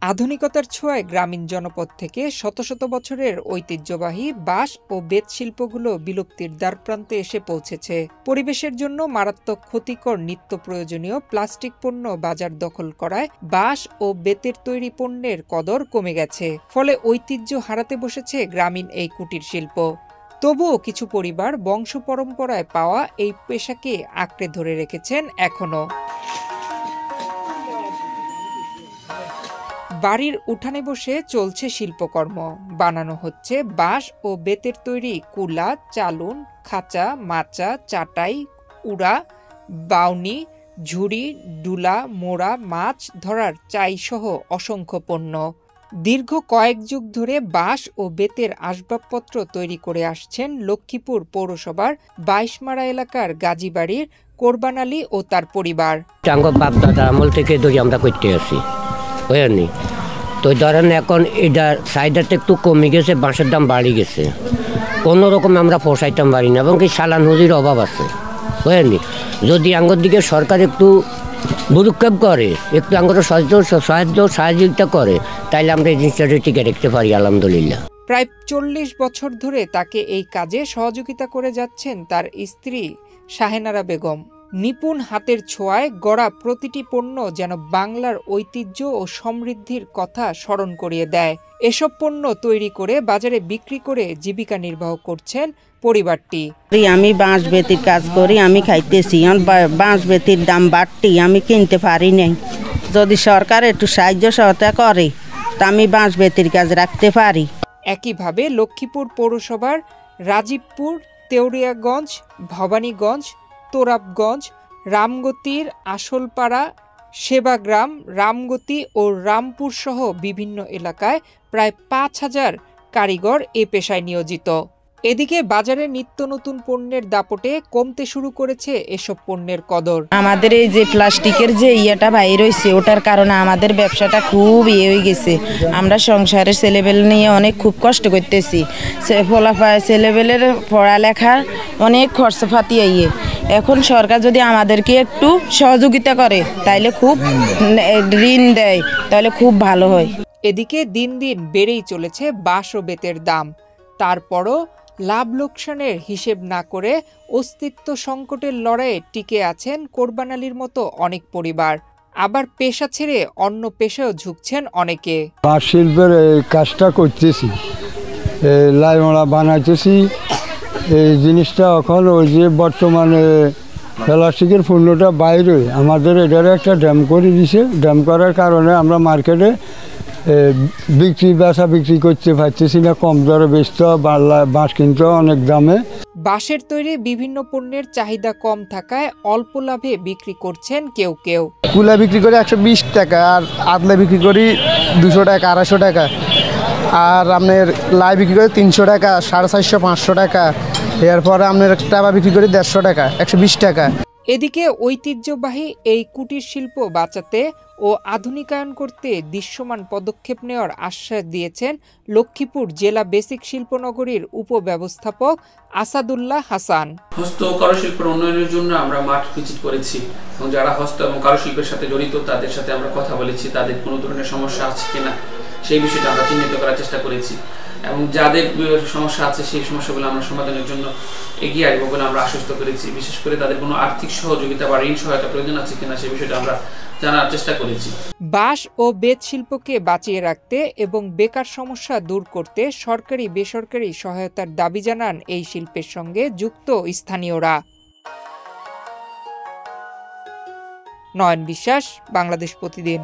আধুনিকতার ছোঁয়ায় গ্রামীণ জনপদ থেকে শত শত বছরের ঐতিহ্যবাহী বাঁশ ও বেত শিল্পগুলো বিলুপ্তির দ্বারপ্রান্তে এসে পৌঁছেছে। পরিবেশের জন্য মারাত্মক ক্ষতিকর নিত্য প্রয়োজনীয় প্লাস্টিক পণ্য বাজার দখল করায় বাঁশ ও বেতের তৈরি পণ্যের কদর কমে গেছে। ফলে ঐতিহ্য হারাতে বসেছে গ্রামীণ এই কুটির শিল্প। তবুও কিছু পরিবার বংশ পরম্পরায় পাওয়া এই পেশাকে আঁকড়ে ধরে রেখেছেন এখনো। বাড়ির উঠানে বসে চলছে শিল্পকর্ম। বানানো হচ্ছে বাঁশ ও বেতের তৈরি কুলা, চালুন, খাঁচা, মাচা, চাটাই, উড়া, বাউনি, ঝুড়ি, ডুলা, মোড়া, মাছ ধরার চাই সহ অসংখ্য পণ্য। দীর্ঘ কয়েক যুগ ধরে বাঁশ ও বেতের আসবাবপত্র তৈরি করে আসছেন লক্ষ্মীপুর পৌরসভার ২২ মারা এলাকার গাজীবাড়ির কোরবান আলী ও তার পরিবার। বাপ দাদা আমল থেকে আমরা করতে আসি বুঝলেন, তো ধরেন এখন এটার চাহিদাটা একটু কমে গেছে, বাঁশের দাম বাড়ি গেছে, কোনো রকম আমরা পোষাইতাম পারি না এবং কি সালান হুজির অভাব আছে বুঝলেন। যদি আঙ্গর দিকে সরকার একটু ভূক্ষেপ করে, একটু আঙ্গর সহযোগিতা করে, তাইলে আমরা এই জিনিসটা টিকে রাখতে পারি আলহামদুলিল্লাহ। প্রায় ৪০ বছর ধরে তাকে এই কাজে সহযোগিতা করে যাচ্ছেন তার স্ত্রী শাহেনারা বেগম। নিপুণ হাতের ছোঁয়ায় গড়া প্রতিটি পণ্য যেন বাংলার ঐতিহ্য ও সমৃদ্ধির কথা স্মরণ করিয়ে দেয়। এসব পণ্য তৈরি করে বাজারে বিক্রি করে জীবিকা নির্বাহ করছেন পরিবারটি। আমি বাঁশ বেতির কাজ করি, আমি খাইতেছি, বাঁশ বেতির দাম বাড়তি, আমি কিনতে পারি নাই। যদি সরকার একটু সাহায্য সহায়তা করে তা আমি বাঁশ বেতির কাজ রাখতে পারি। একইভাবে লক্ষ্মীপুর পৌরসভার রাজীবপুর, তেওরিয়াগঞ্জ, ভবানীগঞ্জ, তোরাবগঞ্জ, রামগতির আসলপাড়া, সেবাগ্রাম, রামগতি ও রামপুর সহ বিভিন্ন এলাকায় প্রায় ৫,০০০ কারিগর এ পেশায় নিয়োজিত। এদিকে বাজারে নিত্য নতুন পণ্যের দাপটে কমতে শুরু করেছে এসব পণ্যের কদর। আমাদের এই যে প্লাস্টিকের যে ইয়েটা বাইর হয়েছে, ওটার কারণে আমাদের ব্যবসাটা খুব হয়ে গেছে। আমরা সংসারের ছেলেবেল নিয়ে অনেক খুব কষ্ট করতেছি। ছেলেবেলের পড়ালেখা অনেক খরচপাতি আইয়ে। এখন সরকার যদি আমাদেরকে একটু সহযোগিতা করে, তাইলে খুব ঋণ দেয়, তাহলে খুব ভালো হয়। এদিকে দিন দিন বেড়েই চলেছে বাঁশ ও বেতের দাম। তারপরও লাভ লোকসানের হিসেব না করে অস্তিত্ব সংকটের লড়াইয়ে টিকে আছেন কোরবান আলীর মতো অনেক পরিবার। আবার পেশা ছেড়ে অন্য পেশাও ঝুঁকছেন অনেকে। বাঁশ শিল্পের কাজটা করতেছি, লাইমড়া বানাইতেছি। এই জিনিসটা এখন ওই যে বর্তমানে প্লাস্টিকের পণ্যটা বাইরে আমাদের এটার একটা ড্যাম করে দিছে। ড্যাম করার কারণে আমরা মার্কেটে বিক্রি করতে পারতেছি না, কম দরে বেচতে বাঁশ কিনতে অনেক দামে। বাঁশের তৈরি বিভিন্ন পণ্যের চাহিদা কম থাকায় অল্প লাভে বিক্রি করছেন কেউ কেউ। কুলা বিক্রি করে ১২০ টাকা, আর আদলা বিক্রি করি ২০০ টাকা, ২৫০ টাকা, আর আপনার লাই বিক্রি করে ৩০০ টাকা, ৪৫০, ৫০০ টাকা। এরপরে আপনার টাবা বিক্রি করি ১৫০ টাকা, ১২০ টাকা। এদিকে ঐতিহ্যবাহী এই কুটির শিল্প বাঁচাতে ও আধুনিকায়ন করতে দৃশ্যমান পদক্ষেপ নেওয়ার আশ্বাস দিয়েছেন লক্ষ্মীপুর জেলা বেসিক শিল্পনগরীর উপব্যবস্থাপক আসাদুল্লাহ হাসান। হস্ত ও কারুশিল্পের উন্নয়নের জন্য আমরা মাঠ ভিজিট করেছি এবং যারা হস্ত এবং কারুশিল্পের সাথে জড়িত তাদের সাথে আমরা কথা বলেছি, তাদের কোনো ধরনের সমস্যা আছে কিনা সেই বিষয়টা আমরা চিহ্নিত করার চেষ্টা করেছি এবং যাদের সমস্যা আছে সেই সমস্যাগুলো আমরা সমাধানের জন্য এগিয়ে আসবো বলে আমরা আশ্বস্ত করেছি। বিশেষ করে তাদের কোনো আর্থিক সহযোগিতা বা ঋণ সহায়তা প্রয়োজন আছে কিনা সেই বিষয়টা আমরা জানার চেষ্টা করেছি। বাঁশ ও বেত শিল্পকে বাঁচিয়ে রাখতে এবং বেকার সমস্যা দূর করতে সরকারি বেসরকারি সহায়তার দাবি জানান এই শিল্পের সঙ্গে যুক্ত স্থানীয়রা। নয়ন বিশ্বাস, বাংলাদেশ প্রতিদিন।